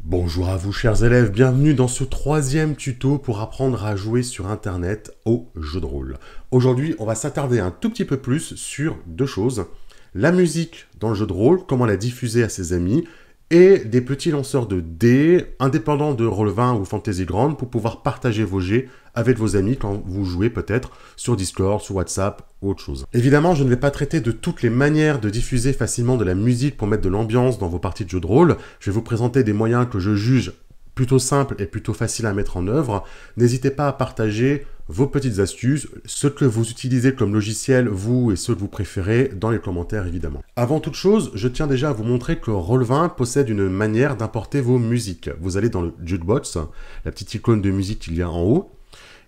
Bonjour à vous chers élèves, bienvenue dans ce troisième tuto pour apprendre à jouer sur internet au jeu de rôle. Aujourd'hui, on va s'attarder un tout petit peu plus sur deux choses. La musique dans le jeu de rôle, comment la diffuser à ses amis, et des petits lanceurs de dés indépendants de Roll20 ou Fantasy Ground pour pouvoir partager vos jets avec vos amis quand vous jouez peut-être sur Discord, sur WhatsApp ou autre chose. Évidemment, je ne vais pas traiter de toutes les manières de diffuser facilement de la musique pour mettre de l'ambiance dans vos parties de jeu de rôle. Je vais vous présenter des moyens que je juge plutôt simples et plutôt faciles à mettre en œuvre. N'hésitez pas à partager vos petites astuces, ce que vous utilisez comme logiciel, vous et ceux que vous préférez, dans les commentaires évidemment. Avant toute chose, je tiens déjà à vous montrer que Roll20 possède une manière d'importer vos musiques. Vous allez dans le Jukebox, la petite icône de musique qu'il y a en haut,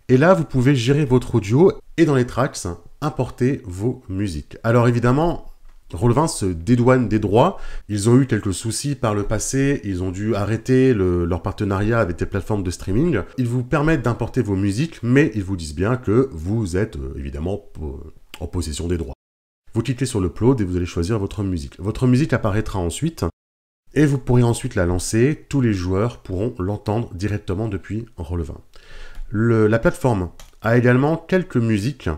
et là vous pouvez gérer votre audio et dans les tracks, importer vos musiques. Alors évidemment, Roll20 se dédouane des droits. Ils ont eu quelques soucis par le passé. Ils ont dû arrêter leur partenariat avec des plateformes de streaming. Ils vous permettent d'importer vos musiques, mais ils vous disent bien que vous êtes évidemment en possession des droits. Vous cliquez sur le upload et vous allez choisir votre musique. Votre musique apparaîtra ensuite et vous pourrez ensuite la lancer. Tous les joueurs pourront l'entendre directement depuis Roll20. La plateforme a également quelques musiques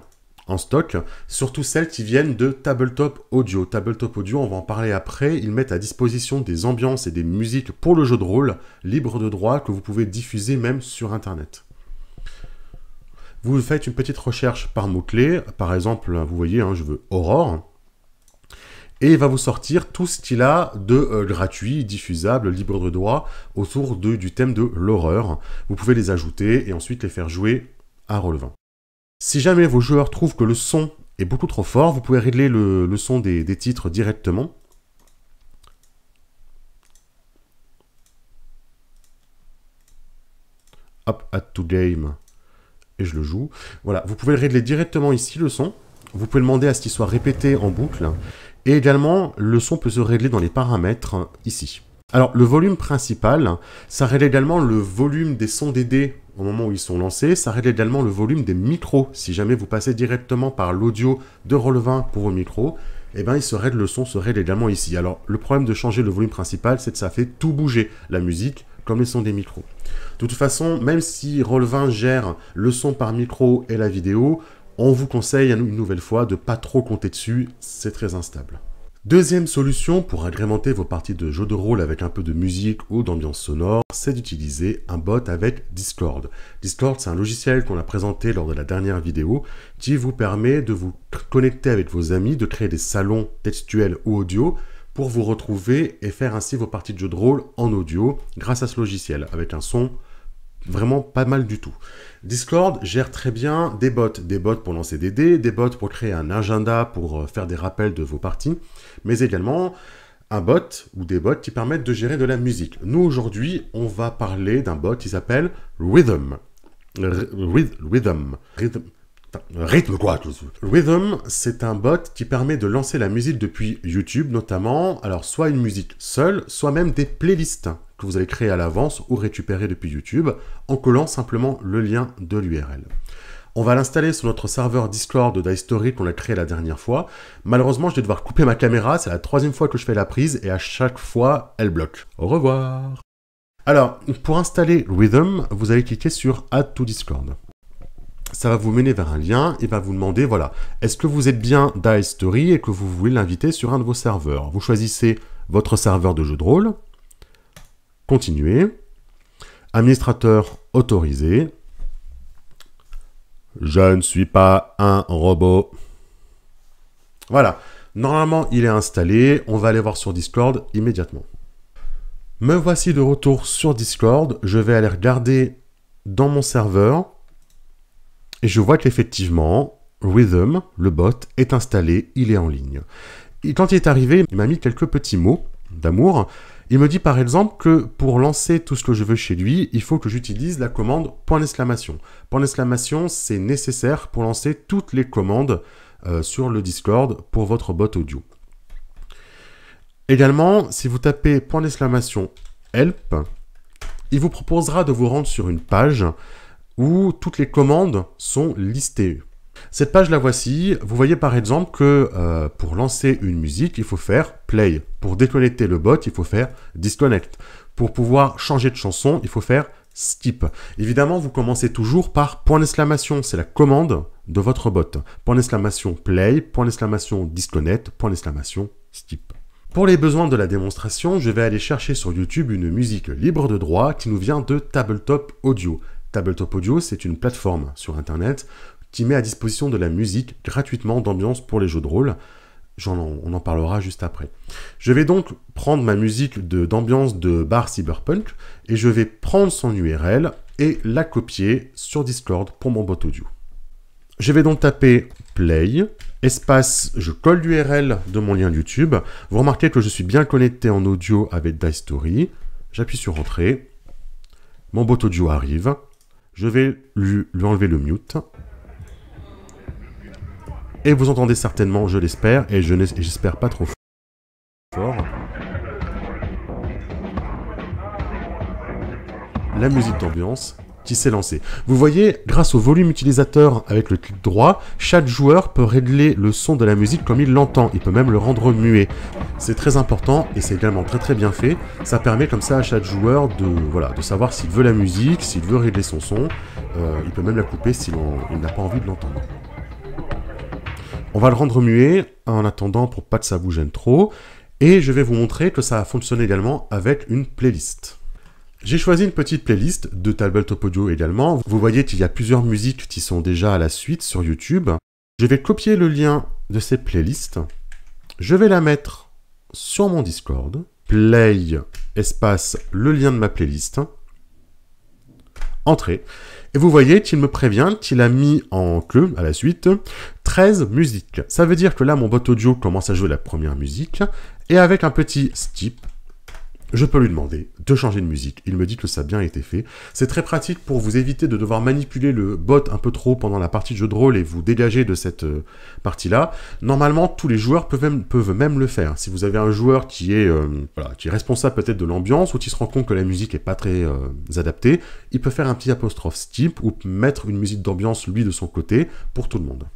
en stock, surtout celles qui viennent de Tabletop Audio. Tabletop Audio, on va en parler après, ils mettent à disposition des ambiances et des musiques pour le jeu de rôle, libres de droit, que vous pouvez diffuser même sur Internet. Vous faites une petite recherche par mots-clés, par exemple, vous voyez, je veux Aurore, et il va vous sortir tout ce qu'il a de gratuit, diffusable, libre de droit, autour du thème de l'horreur. Vous pouvez les ajouter et ensuite les faire jouer à Roll20. Si jamais vos joueurs trouvent que le son est beaucoup trop fort, vous pouvez régler le son des titres directement. Hop, add to game, et je le joue. Voilà, vous pouvez le régler directement ici, le son. Vous pouvez demander à ce qu'il soit répété en boucle. Et également, le son peut se régler dans les paramètres, ici. Alors, le volume principal, ça règle également le volume des sons des dés au moment où ils sont lancés. Ça règle également le volume des micros. Si jamais vous passez directement par l'audio de Roll20 pour vos micros, eh bien, le son se règle également ici. Alors, le problème de changer le volume principal, c'est que ça fait tout bouger, la musique, comme les sons des micros. De toute façon, même si Roll20 gère le son par micro et la vidéo, on vous conseille une nouvelle fois de ne pas trop compter dessus, c'est très instable. Deuxième solution pour agrémenter vos parties de jeu de rôle avec un peu de musique ou d'ambiance sonore, c'est d'utiliser un bot avec Discord. Discord, c'est un logiciel qu'on a présenté lors de la dernière vidéo qui vous permet de vous connecter avec vos amis, de créer des salons textuels ou audio pour vous retrouver et faire ainsi vos parties de jeu de rôle en audio grâce à ce logiciel avec un son vraiment pas mal du tout. Discord gère très bien des bots pour lancer des dés, des bots pour créer un agenda, pour faire des rappels de vos parties, mais également un bot ou des bots qui permettent de gérer de la musique. Nous, aujourd'hui, on va parler d'un bot qui s'appelle Rhythm. Rhythm, c'est un bot qui permet de lancer la musique depuis YouTube, notamment, alors soit une musique seule, soit même des playlists que vous allez créer à l'avance ou récupérer depuis YouTube, en collant simplement le lien de l'URL. On va l'installer sur notre serveur Discord de Dice Story qu'on a créé la dernière fois. Malheureusement, je vais devoir couper ma caméra, c'est la troisième fois que je fais la prise, et à chaque fois, elle bloque. Au revoir. Alors, pour installer Rhythm, vous allez cliquer sur Add to Discord. Ça va vous mener vers un lien et va vous demander, voilà, est-ce que vous êtes bien Dice Story et que vous voulez l'inviter sur un de vos serveurs? Vous choisissez votre serveur de jeu de rôle, continuez, administrateur autorisé, je ne suis pas un robot. Voilà, normalement il est installé, on va aller voir sur Discord immédiatement. Me voici de retour sur Discord, je vais aller regarder dans mon serveur. Et je vois qu'effectivement, Rhythm, le bot, est installé, il est en ligne. Et quand il est arrivé, il m'a mis quelques petits mots d'amour. Il me dit par exemple que pour lancer tout ce que je veux chez lui, il faut que j'utilise la commande point d'exclamation. Point d'exclamation, c'est nécessaire pour lancer toutes les commandes sur le Discord pour votre bot audio. Également, si vous tapez point d'exclamation help, il vous proposera de vous rendre sur une page où toutes les commandes sont listées. Cette page la voici. Vous voyez par exemple que pour lancer une musique, il faut faire play. Pour déconnecter le bot, il faut faire disconnect. Pour pouvoir changer de chanson, il faut faire skip. Évidemment, vous commencez toujours par point d'exclamation. C'est la commande de votre bot. Point d'exclamation play, point d'exclamation disconnect, point d'exclamation skip. Pour les besoins de la démonstration, je vais aller chercher sur YouTube une musique libre de droit qui nous vient de Tabletop Audio. Tabletop Audio, c'est une plateforme sur Internet qui met à disposition de la musique gratuitement d'ambiance pour les jeux de rôle. On en parlera juste après. Je vais donc prendre ma musique d'ambiance de bar cyberpunk et je vais prendre son URL et la copier sur Discord pour mon bot audio. Je vais donc taper play, espace, je colle l'URL de mon lien YouTube. Vous remarquez que je suis bien connecté en audio avec Dice Story. J'appuie sur entrée. Mon bot audio arrive. Je vais lui enlever le mute. Et vous entendez certainement, je l'espère, et j'espère pas trop fort, la musique d'ambiance qui s'est lancée. Vous voyez, grâce au volume utilisateur avec le clic droit, chaque joueur peut régler le son de la musique comme il l'entend. Il peut même le rendre muet. C'est très important et c'est également très bien fait. Ça permet comme ça à chaque joueur de savoir s'il veut la musique, s'il veut régler son son. Il peut même la couper s'il n'a pas envie de l'entendre. On va le rendre muet en attendant pour pas que ça vous gêne trop. Et je vais vous montrer que ça a fonctionné également avec une playlist. J'ai choisi une petite playlist de Tabletop Audio également. Vous voyez qu'il y a plusieurs musiques qui sont déjà à la suite sur YouTube. Je vais copier le lien de cette playlist. Je vais la mettre sur mon Discord. Play, espace, le lien de ma playlist. Entrée. Et vous voyez qu'il me prévient qu'il a mis en queue, à la suite, 13 musiques. Ça veut dire que là, mon bot audio commence à jouer la première musique, et avec un petit skip, je peux lui demander de changer de musique. Il me dit que ça a bien été fait. C'est très pratique pour vous éviter de devoir manipuler le bot un peu trop pendant la partie de jeu de rôle et vous dégager de cette partie-là. Normalement, tous les joueurs peuvent même le faire. Si vous avez un joueur qui est responsable peut-être de l'ambiance ou qui se rend compte que la musique n'est pas très adaptée, il peut faire un petit apostrophe skip ou mettre une musique d'ambiance, lui, de son côté, pour tout le monde.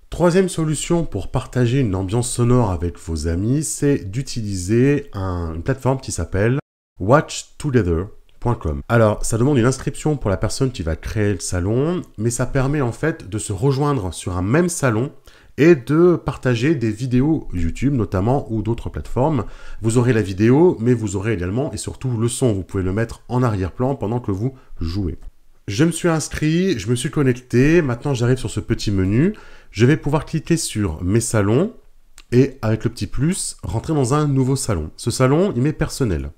Troisième solution pour partager une ambiance sonore avec vos amis, c'est d'utiliser une plateforme qui s'appelle watchtogether.com. Alors, ça demande une inscription pour la personne qui va créer le salon, mais ça permet en fait de se rejoindre sur un même salon et de partager des vidéos YouTube notamment ou d'autres plateformes. Vous aurez la vidéo, mais vous aurez également et surtout le son. Vous pouvez le mettre en arrière-plan pendant que vous jouez. Je me suis inscrit, je me suis connecté, maintenant j'arrive sur ce petit menu. Je vais pouvoir cliquer sur mes salons et avec le petit plus, rentrer dans un nouveau salon. Ce salon, il m'est personnel.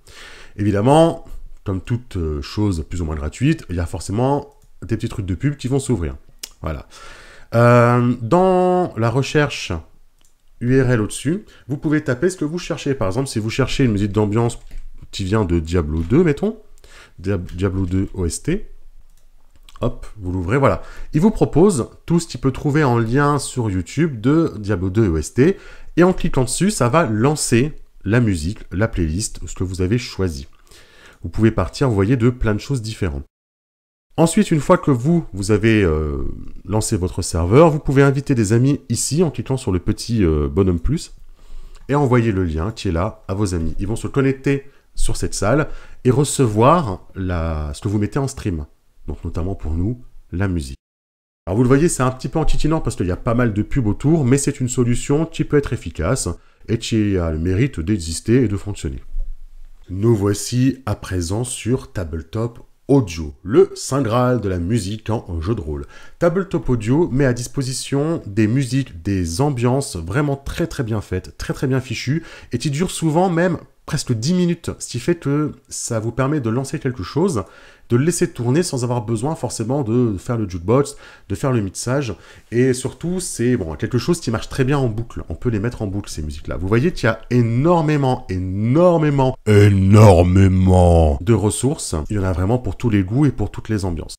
Évidemment, comme toute chose plus ou moins gratuite, il y a forcément des petits trucs de pub qui vont s'ouvrir. Voilà. Dans la recherche URL au-dessus, vous pouvez taper ce que vous cherchez. Par exemple, si vous cherchez une musique d'ambiance qui vient de Diablo 2, mettons, Diablo 2 OST, hop, vous l'ouvrez, voilà. Il vous propose tout ce qu'il peut trouver en lien sur YouTube de Diablo 2 OST, et en cliquant dessus, ça va lancer la musique, la playlist, ce que vous avez choisi. Vous pouvez partir, vous voyez, de plein de choses différentes. Ensuite, une fois que vous avez lancé votre serveur, vous pouvez inviter des amis ici, en cliquant sur le petit bonhomme plus, et envoyer le lien qui est là à vos amis. Ils vont se connecter sur cette salle et recevoir ce que vous mettez en stream. Donc notamment pour nous, la musique. Alors vous le voyez, c'est un petit peu entitinant parce qu'il y a pas mal de pubs autour, mais c'est une solution qui peut être efficace et qui a le mérite d'exister et de fonctionner. Nous voici à présent sur Tabletop Audio, le saint graal de la musique en jeu de rôle. Tabletop Audio met à disposition des musiques, des ambiances vraiment très bien faites, très bien fichues, et qui durent souvent même presque 10 minutes, ce qui fait que ça vous permet de lancer quelque chose, de le laisser tourner sans avoir besoin forcément de faire le jukebox, de faire le mixage, et surtout c'est quelque chose qui marche très bien en boucle, on peut les mettre en boucle ces musiques-là. Vous voyez qu'il y a énormément de ressources, il y en a vraiment pour tous les goûts et pour toutes les ambiances.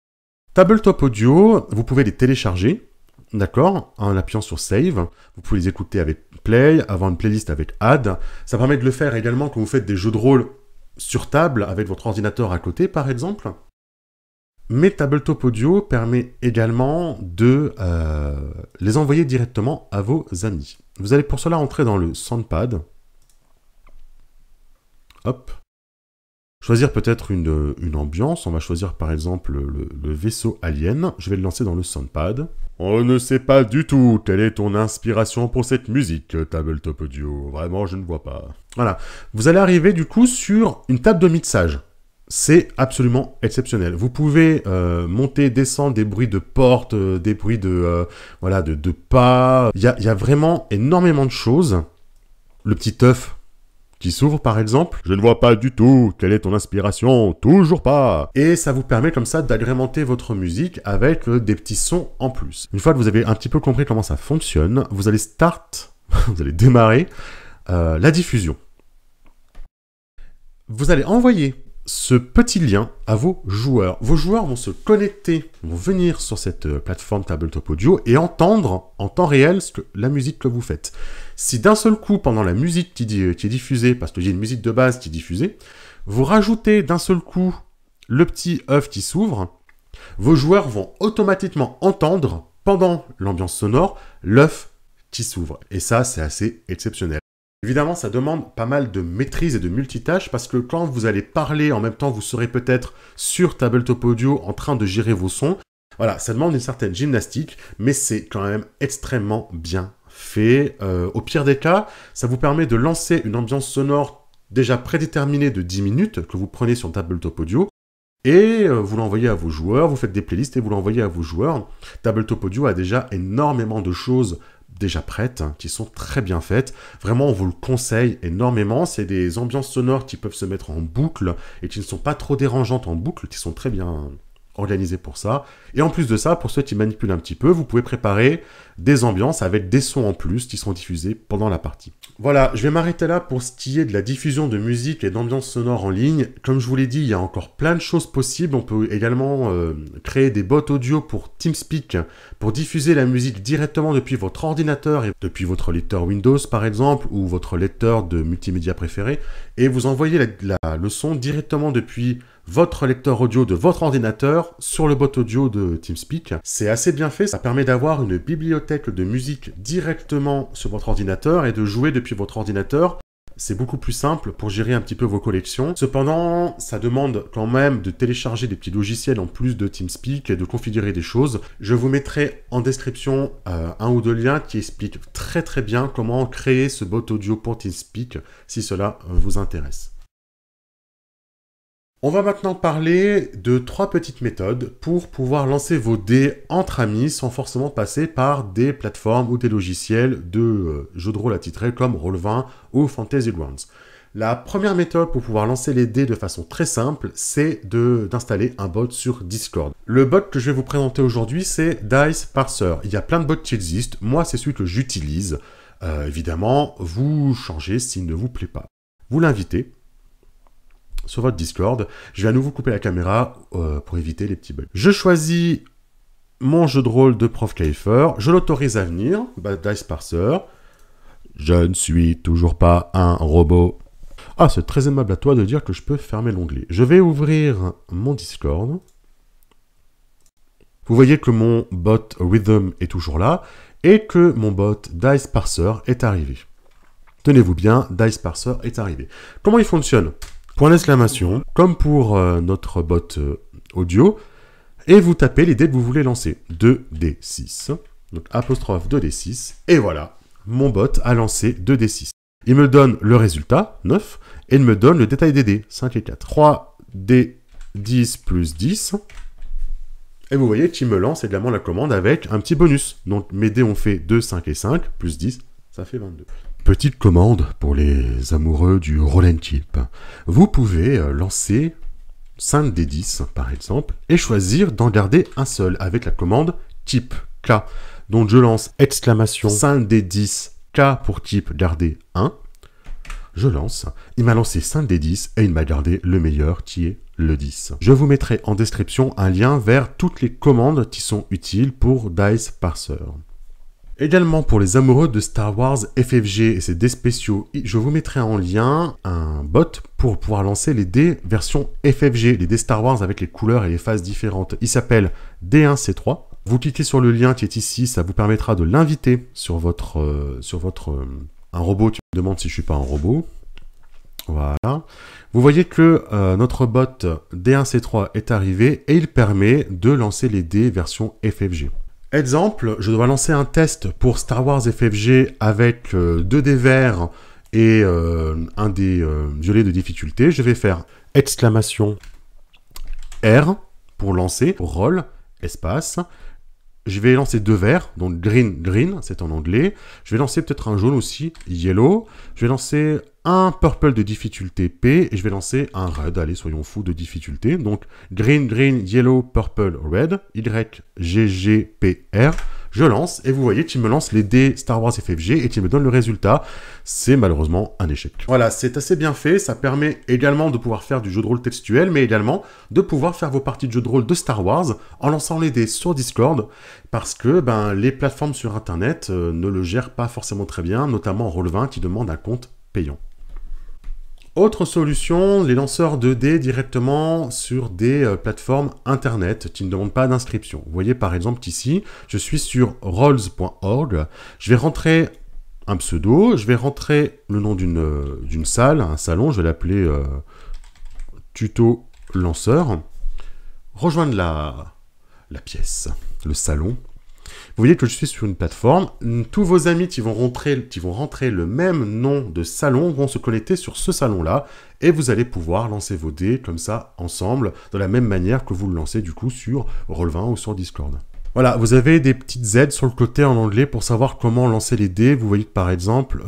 Tabletop Audio, vous pouvez les télécharger, d'accord, en appuyant sur Save. Vous pouvez les écouter avec Play, avoir une playlist avec Add. Ça permet de le faire également quand vous faites des jeux de rôle sur table, avec votre ordinateur à côté, par exemple. Mais Tabletop Audio permet également de les envoyer directement à vos amis. Vous allez pour cela entrer dans le Soundpad. Hop. Choisir peut-être une ambiance. On va choisir par exemple le vaisseau alien. Je vais le lancer dans le Soundpad. On ne sait pas du tout quelle est ton inspiration pour cette musique, Tabletop Audio. Vraiment, je ne vois pas. Voilà. Vous allez arriver du coup sur une table de mixage. C'est absolument exceptionnel. Vous pouvez monter, descendre des bruits de porte, des bruits de pas. Il y a vraiment énormément de choses. Le petit œuf qui s'ouvre par exemple. Je ne vois pas du tout. Quelle est ton inspiration? Toujours pas. Et ça vous permet comme ça d'agrémenter votre musique avec des petits sons en plus. Une fois que vous avez un petit peu compris comment ça fonctionne, vous allez vous allez démarrer la diffusion. Vous allez envoyer ce petit lien à vos joueurs. Vos joueurs vont se connecter, vont venir sur cette plateforme Tabletop Audio et entendre en temps réel la musique que vous faites. Si d'un seul coup, pendant la musique qui est diffusée, parce qu'il y a une musique de base qui est diffusée, vous rajoutez d'un seul coup le petit œuf qui s'ouvre, vos joueurs vont automatiquement entendre, pendant l'ambiance sonore, l'œuf qui s'ouvre. Et ça, c'est assez exceptionnel. Évidemment, ça demande pas mal de maîtrise et de multitâche parce que quand vous allez parler, en même temps, vous serez peut-être sur Tabletop Audio en train de gérer vos sons. Voilà, ça demande une certaine gymnastique, mais c'est quand même extrêmement bien fait. Au pire des cas, ça vous permet de lancer une ambiance sonore déjà prédéterminée de 10 minutes que vous prenez sur Tabletop Audio et vous l'envoyez à vos joueurs, vous faites des playlists et vous l'envoyez à vos joueurs. Tabletop Audio a déjà énormément de choses déjà prêtes, qui sont très bien faites. Vraiment, on vous le conseille énormément. C'est des ambiances sonores qui peuvent se mettre en boucle et qui ne sont pas trop dérangeantes en boucle, qui sont très bien organisées pour ça. Et en plus de ça, pour ceux qui manipulent un petit peu, vous pouvez préparer des ambiances avec des sons en plus qui seront diffusés pendant la partie. Voilà, je vais m'arrêter là pour ce qui est de la diffusion de musique et d'ambiance sonore en ligne. Comme je vous l'ai dit, il y a encore plein de choses possibles. On peut également créer des bots audio pour TeamSpeak pour diffuser la musique directement depuis votre ordinateur et depuis votre lecteur Windows par exemple ou votre lecteur de multimédia préféré et vous envoyez le son directement depuis votre lecteur audio de votre ordinateur sur le bot audio de TeamSpeak. C'est assez bien fait, ça permet d'avoir une bibliothèque de musique directement sur votre ordinateur et de jouer depuis votre ordinateur. C'est beaucoup plus simple pour gérer un petit peu vos collections. Cependant, ça demande quand même de télécharger des petits logiciels en plus de TeamSpeak et de configurer des choses. Je vous mettrai en description un ou deux liens qui expliquent très très bien comment créer ce bot audio pour TeamSpeak si cela vous intéresse. On va maintenant parler de 3 petites méthodes pour pouvoir lancer vos dés entre amis sans forcément passer par des plateformes ou des logiciels de jeux de rôle attitrés comme Roll20 ou Fantasy Grounds. La première méthode pour pouvoir lancer les dés de façon très simple, c'est d'installer un bot sur Discord. Le bot que je vais vous présenter aujourd'hui, c'est Dice Parser. Il y a plein de bots qui existent, moi c'est celui que j'utilise. Évidemment, vous changez s'il ne vous plaît pas. Vous l'invitez sur votre Discord. Je vais à nouveau couper la caméra pour éviter les petits bugs. Je choisis mon jeu de rôle de Prof Kaifer. Je l'autorise à venir. Dice Parser. Je ne suis toujours pas un robot. Ah, c'est très aimable à toi de dire que je peux fermer l'onglet. Je vais ouvrir mon Discord. Vous voyez que mon bot Rhythm est toujours là et que mon bot Dice Parser est arrivé. Tenez-vous bien, Dice Parser est arrivé. Comment il fonctionne ? Point d'exclamation, comme pour notre bot audio, et vous tapez les dés que vous voulez lancer. 2d6, donc apostrophe 2d6, et voilà, mon bot a lancé 2d6. Il me donne le résultat, 9, et il me donne le détail des dés, 5 et 4. 3d10 plus 10, et vous voyez qu'il me lance également la commande avec un petit bonus. Donc mes dés ont fait 2, 5 et 5, plus 10, ça fait 22. Petite commande pour les amoureux du roll and keep. Vous pouvez lancer 5 des 10 par exemple et choisir d'en garder un seul avec la commande keep K. Donc je lance exclamation 5 des 10 K pour keep garder 1. Je lance, il m'a lancé 5 des 10 et il m'a gardé le meilleur qui est le 10. Je vous mettrai en description un lien vers toutes les commandes qui sont utiles pour Dice Parser. Également pour les amoureux de Star Wars FFG et ses dés spéciaux, je vous mettrai en lien un bot pour pouvoir lancer les dés version FFG, les dés Star Wars avec les couleurs et les phases différentes. Il s'appelle D1C3. Vous cliquez sur le lien qui est ici, ça vous permettra de l'inviter sur votre... un robot qui me demande si je suis pas un robot. Voilà. Vous voyez que notre bot D1C3 est arrivé et il permet de lancer les dés version FFG. Exemple, je dois lancer un test pour Star Wars FFG avec 2 dés verts et un dé violet de difficulté. Je vais faire exclamation R pour lancer, roll, espace. Je vais lancer 2 verts, donc green, green, c'est en anglais. Je vais lancer peut-être un jaune aussi, yellow. Je vais lancer un purple de difficulté P et je vais lancer un red, allez, soyons fous, de difficulté. Donc green, green, yellow, purple, red, Y, G, G, P, R. Je lance et vous voyez qu'il me lance les dés Star Wars FFG et qu'il me donne le résultat. C'est malheureusement un échec. Voilà, c'est assez bien fait. Ça permet également de pouvoir faire du jeu de rôle textuel, mais également de pouvoir faire vos parties de jeu de rôle de Star Wars en lançant les dés sur Discord parce que les plateformes sur Internet ne le gèrent pas forcément très bien, notamment Roll20 qui demande un compte payant. Autre solution, les lanceurs de dés directement sur des plateformes internet qui ne demandent pas d'inscription. Vous voyez par exemple qu'ici, je suis sur rolls.org, je vais rentrer un pseudo, je vais rentrer le nom d'une salle, un salon, je vais l'appeler tuto lanceur, rejoindre la pièce, le salon. Vous voyez que je suis sur une plateforme, tous vos amis qui vont rentrer le même nom de salon vont se connecter sur ce salon-là, et vous allez pouvoir lancer vos dés comme ça, ensemble, de la même manière que vous le lancez du coup sur Roll20 ou sur Discord. Voilà, vous avez des petites aides sur le côté en anglais pour savoir comment lancer les dés. Vous voyez que par exemple,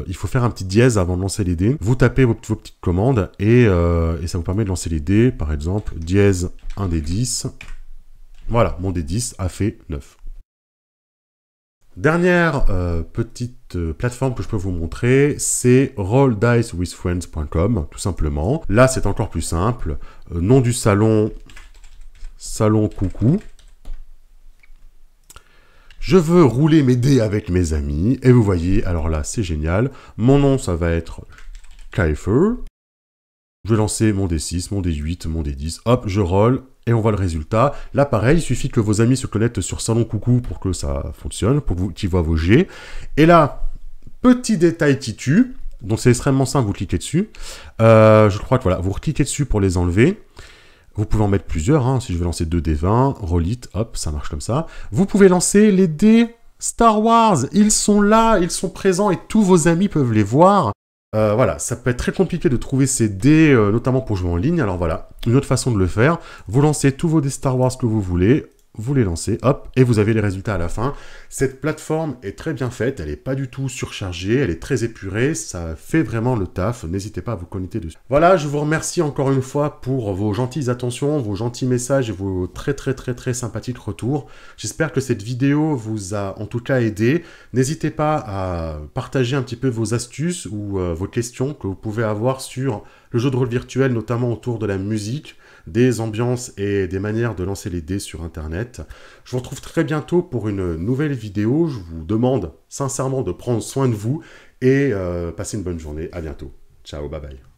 il faut faire un petit dièse avant de lancer les dés. Vous tapez vos petites commandes, et ça vous permet de lancer les dés, par exemple, dièse 1 des 10. Voilà, mon D10 a fait 9. Dernière petite plateforme que je peux vous montrer, c'est rolldicewithfriends.com, tout simplement. Là, c'est encore plus simple. Nom du salon, salon coucou. Je veux rouler mes dés avec mes amis, et vous voyez, alors là, c'est génial. Mon nom, ça va être Kiefer. Je vais lancer mon D6, mon D8, mon D10, hop, je roll, et on voit le résultat. Là, pareil, il suffit que vos amis se connectent sur Salon Coucou pour que ça fonctionne, pour qu'ils voient vos jets. Et là, petit détail qui tue, donc c'est extrêmement simple, vous cliquez dessus. Je crois que voilà, vous cliquez dessus pour les enlever. Vous pouvez en mettre plusieurs, hein. Si je veux lancer 2 D20, roll it, hop, ça marche comme ça. Vous pouvez lancer les dés Star Wars, ils sont là, ils sont présents, et tous vos amis peuvent les voir. Voilà, ça peut être très compliqué de trouver ces dés, notamment pour jouer en ligne. Alors voilà, une autre façon de le faire. Vous lancez tous vos dés Star Wars que vous voulez, vous les lancez, hop, et vous avez les résultats à la fin. Cette plateforme est très bien faite, elle n'est pas du tout surchargée, elle est très épurée, ça fait vraiment le taf, n'hésitez pas à vous connecter dessus. Voilà, je vous remercie encore une fois pour vos gentilles attentions, vos gentils messages et vos très sympathiques retours. J'espère que cette vidéo vous a en tout cas aidé. N'hésitez pas à partager un petit peu vos astuces ou vos questions que vous pouvez avoir sur le jeu de rôle virtuel, notamment autour de la musique, des ambiances et des manières de lancer les dés sur Internet. Je vous retrouve très bientôt pour une nouvelle vidéo. Je vous demande sincèrement de prendre soin de vous et passez une bonne journée. À bientôt. Ciao, bye bye.